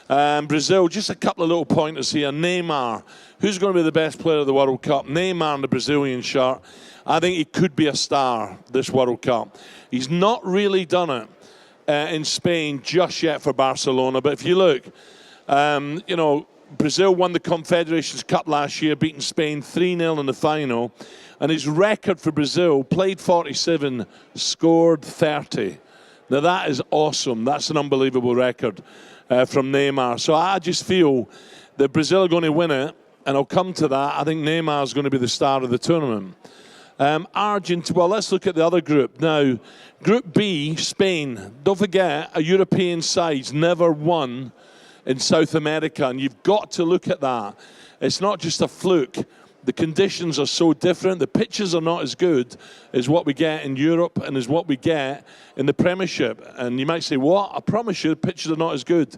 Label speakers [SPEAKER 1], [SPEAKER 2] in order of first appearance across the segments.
[SPEAKER 1] Brazil, just a couple of little pointers here. Neymar, who's going to be the best player of the World Cup? Neymar in the Brazilian shirt. I think he could be a star this World Cup. He's not really done it in Spain just yet for Barcelona. But if you look, you know, Brazil won the Confederations Cup last year, beating Spain 3-0 in the final. And his record for Brazil, played 47, scored 30. Now that is awesome. That's an unbelievable record from Neymar. So I just feel that Brazil are going to win it. And I'll come to that. I think Neymar is going to be the star of the tournament. Argentina, well, let's look at the other group. Now, Group B, Spain. Don't forget, a European side's never won in South America, and you've got to look at that. It's not just a fluke. The conditions are so different. The pitches are not as good as what we get in Europe and as what we get in the Premiership. And you might say, what? I promise you, the pitches are not as good.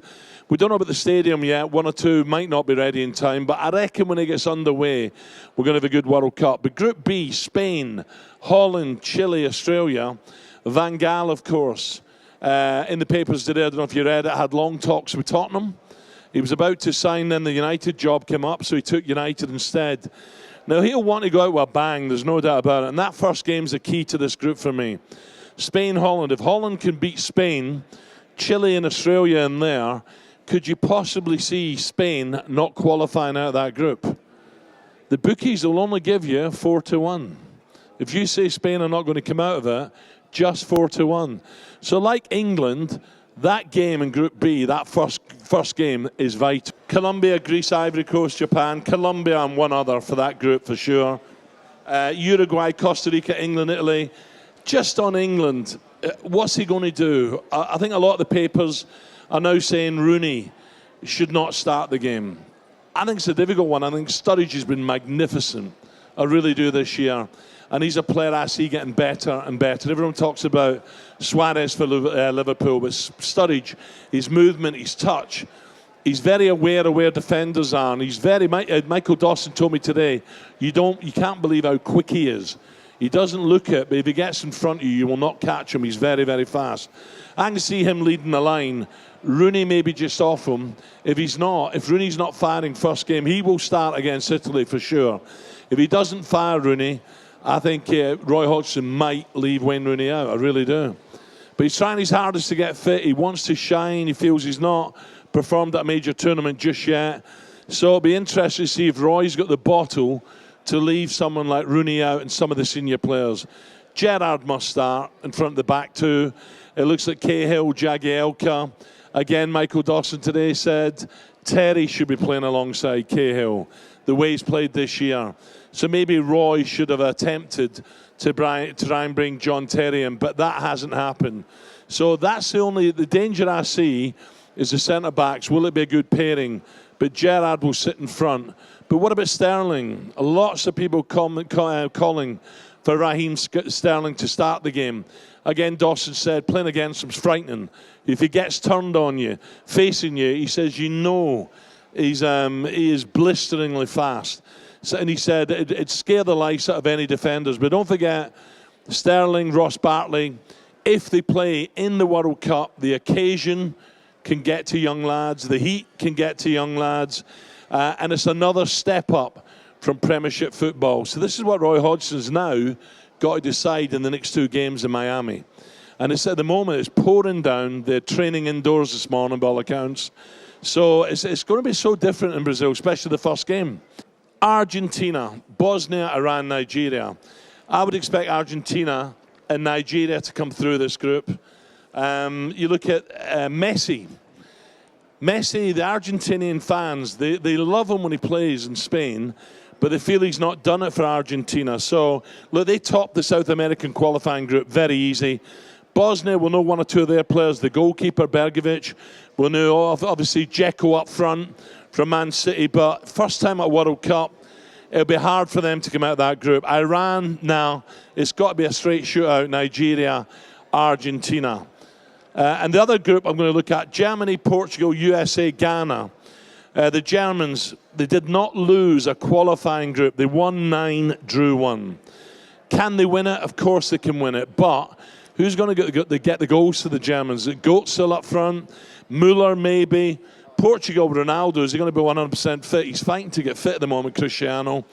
[SPEAKER 1] We don't know about the stadium yet. One or two might not be ready in time. But I reckon when it gets underway, we're going to have a good World Cup. But Group B, Spain, Holland, Chile, Australia. Van Gaal, of course, in the papers today, I don't know if you read it, had long talks with Tottenham. He was about to sign, then the United job came up, so he took United instead. Now, he'll want to go out with a bang, there's no doubt about it. And that first game's the key to this group for me. Spain, Holland. If Holland can beat Spain, Chile and Australia in there, could you possibly see Spain not qualifying out of that group? The bookies will only give you 4-1. If you say Spain are not going to come out of it, just 4-1. So like England, that game in Group B, that first game is vital. Colombia, Greece, Ivory Coast, Japan. Colombia and one other for that group for sure. Uruguay, Costa Rica, England, Italy. Just on England, what's he going to do? I think a lot of the papers are now saying Rooney should not start the game. I think it's a difficult one. I think Sturridge has been magnificent. I really do this year. And he's a player I see getting better and better. Everyone talks about Suarez for Liverpool, but Sturridge, his movement, his touch, he's very aware of where defenders are. And he's very, Michael Dawson told me today, you can't believe how quick he is. He doesn't look it, but if he gets in front of you, you will not catch him. He's very, very fast. I can see him leading the line. Rooney may be just off him. If Rooney's not firing first game, he will start against Italy for sure. If he doesn't fire Rooney, I think Roy Hodgson might leave Wayne Rooney out. I really do. But he's trying his hardest to get fit. He wants to shine. He feels he's not performed at a major tournament just yet. So it'll be interesting to see if Roy's got the bottle to leave someone like Rooney out and some of the senior players. Gerrard must start in front of the back too. It looks like Cahill, Jagielka. Again, Michael Dawson today said Terry should be playing alongside Cahill, the way he's played this year. So maybe Roy should have attempted to try and bring John Terry in, but that hasn't happened. So that's the danger I see is the centre-backs. Will it be a good pairing? But Gerrard will sit in front. But what about Sterling? Lots of people calling for Raheem Sterling to start the game. Again, Dawson said, playing against him's frightening. If he gets turned on you, facing you, he says, you know, he is blisteringly fast. So, and he said it'd scare the life out of any defenders. But don't forget, Sterling, Ross Barkley, if they play in the World Cup, the occasion can get to young lads, the heat can get to young lads, and it's another step up from Premiership football. So this is what Roy Hodgson's now got to decide in the next two games in Miami. And it's at the moment, it's pouring down. They're training indoors this morning, by all accounts. So it's going to be so different in Brazil, especially the first game. Argentina, Bosnia, Iran, Nigeria. I would expect Argentina and Nigeria to come through this group. You look at Messi. Messi, the Argentinian fans, they love him when he plays in Spain, but they feel he's not done it for Argentina. So, look, they topped the South American qualifying group very easy. Bosnia will know one or two of their players. The goalkeeper, Bergovic, will know, obviously, Dzeko up front from Man City, but first time at World Cup, it'll be hard for them to come out of that group. Iran now, it's got to be a straight shootout. Nigeria, Argentina. And the other group I'm going to look at, Germany, Portugal, USA, Ghana. The Germans, they did not lose a qualifying group. They won 9, drew 1. Can they win it? Of course they can win it. But who's going to get the goals to the Germans? Götze up front, Müller maybe. Portugal, Ronaldo, is he going to be 100% fit? He's fighting to get fit at the moment, Cristiano.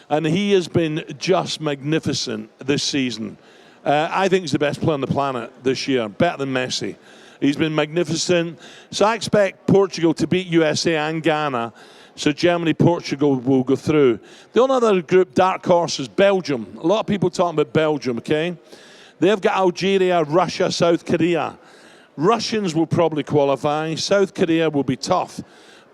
[SPEAKER 1] And he has been just magnificent this season. I think he's the best player on the planet this year, better than Messi. He's been magnificent. So I expect Portugal to beat USA and Ghana. So Germany, Portugal will go through. The only other group, dark horse, is Belgium. A lot of people talking about Belgium, okay? They've got Algeria, Russia, South Korea. Russians will probably qualify. South Korea will be tough.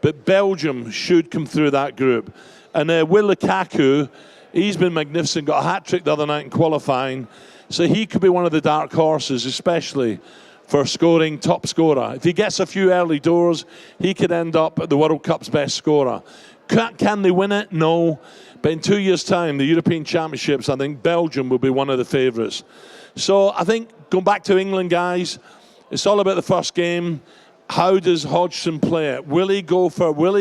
[SPEAKER 1] But Belgium should come through that group. And Will Lukaku, he's been magnificent, got a hat-trick the other night in qualifying. So he could be one of the dark horses, especially for scoring, top scorer. If he gets a few early doors, he could end up the World Cup's best scorer. Can they win it? No. But in 2 years' time, the European Championships, I think Belgium will be one of the favourites. So I think, going back to England, guys, it's all about the first game. How does Hodgson play it? Will he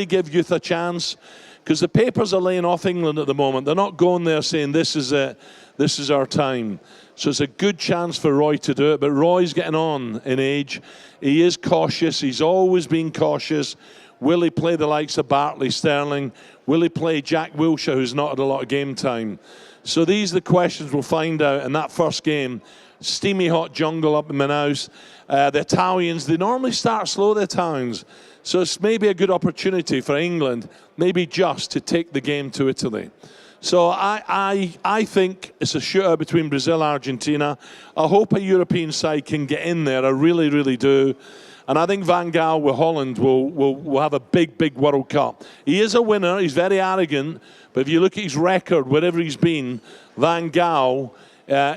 [SPEAKER 1] give youth a chance? Because the papers are laying off England at the moment. They're not going there saying, this is it, this is our time. So it's a good chance for Roy to do it. But Roy's getting on in age. He is cautious. He's always been cautious. Will he play the likes of Bartley, Sterling? Will he play Jack Wilshere, who's not had a lot of game time? So these are the questions we'll find out in that first game. Steamy hot jungle up in Manaus. The Italians, they normally start slow, the Italians. So it's maybe a good opportunity for England, maybe just to take the game to Italy. So I think it's a shootout between Brazil and Argentina. I hope a European side can get in there. I really, really do. And I think Van Gaal with Holland will have a big, big World Cup. He is a winner. He's very arrogant. But if you look at his record, wherever he's been, Van Gaal,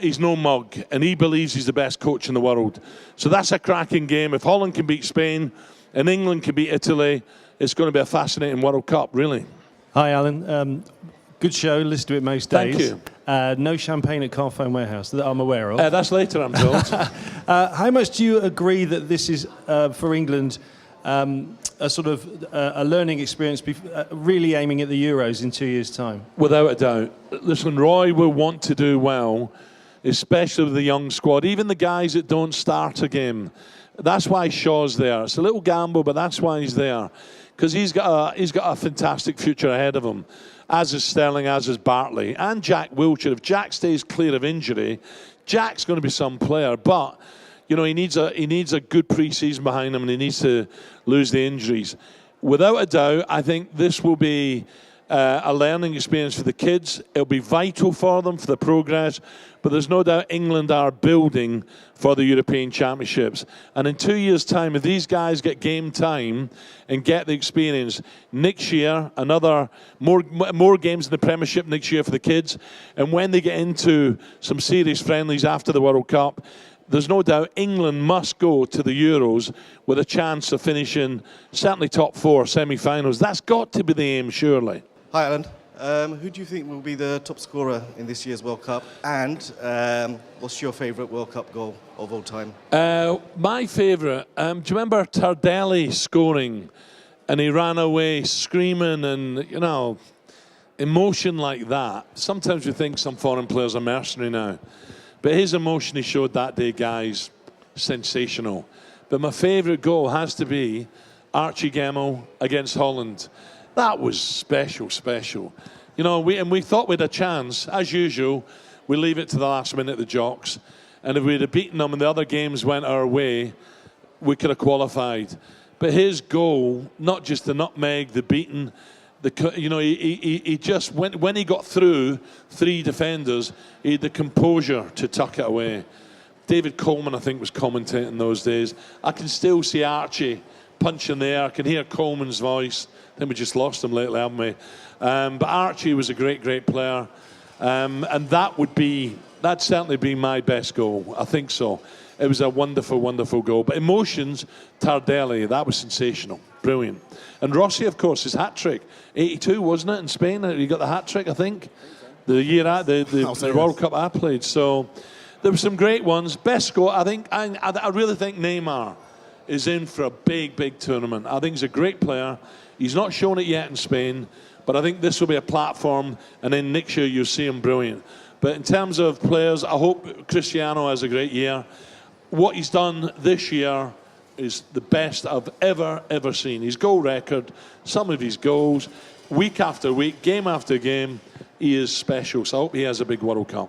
[SPEAKER 1] he's no mug. And he believes he's the best coach in the world. So that's a cracking game. If Holland can beat Spain and England can beat Italy, it's going to be a fascinating World Cup, really.
[SPEAKER 2] Hi, Alan. Good show. Listen to it most days.
[SPEAKER 1] Thank you.
[SPEAKER 2] No champagne at Carphone Warehouse that I'm aware of.
[SPEAKER 1] That's later, I'm told.
[SPEAKER 2] How much do you agree that this is, for England, a sort of a learning experience, really aiming at the Euros in 2 years' time?
[SPEAKER 1] Without a doubt. Listen, Roy will want to do well, especially with the young squad, even the guys that don't start a game. That's why Shaw's there. It's a little gamble, but that's why he's there. Because he's got a fantastic future ahead of him, as is Sterling, as is Bartley, and Jack Wilshere. If Jack stays clear of injury, Jack's going to be some player. But you know, he needs a good pre-season behind him, and he needs to lose the injuries. Without a doubt, I think this will be a learning experience for the kids. It'll be vital for them, for the progress. But there's no doubt England are building for the European Championships. And in 2 years' time, if these guys get game time and get the experience, next year, more games in the Premiership next year for the kids. And when they get into some serious friendlies after the World Cup, there's no doubt England must go to the Euros with a chance of finishing certainly top four, semi-finals. That's got to be the aim, surely.
[SPEAKER 3] Hi, Alan. Who do you think will be the top scorer in this year's World Cup? And what's your favourite World Cup goal of all time?
[SPEAKER 1] My favourite, do you remember Tardelli scoring and he ran away screaming and, you know, emotion like that? Sometimes we think some foreign players are mercenary now. But his emotion he showed that day, guys, sensational. But my favourite goal has to be Archie Gemmill against Holland. That was special, special. You know, we thought we'd a chance. As usual, we leave it to the last minute, the Jocks. And if we'd have beaten them and the other games went our way, we could have qualified. But his goal, not just the nutmeg, the beating, you know, he just, when he got through three defenders, he had the composure to tuck it away. David Coleman, I think, was commentating those days. I can still see Archie punching there. I can hear Coleman's voice. I think we just lost him lately, haven't we? But Archie was a great, great player. And that'd certainly be my best goal. I think so. It was a wonderful, wonderful goal. But emotions, Tardelli, that was sensational. Brilliant. And Rossi, of course, his hat-trick. 82, wasn't it, in Spain? He got the hat-trick, I think. The year at the World Cup I played. So there were some great ones. Best goal, I really think Neymar is in for a big, big tournament. I think he's a great player. He's not shown it yet in Spain, but I think this will be a platform, and then next year you'll see him brilliant. But in terms of players, I hope Cristiano has a great year. What he's done this year, is the best I've ever seen. His goal record, some of his goals, week after week, game after game, he is special. So I hope he has a big World Cup.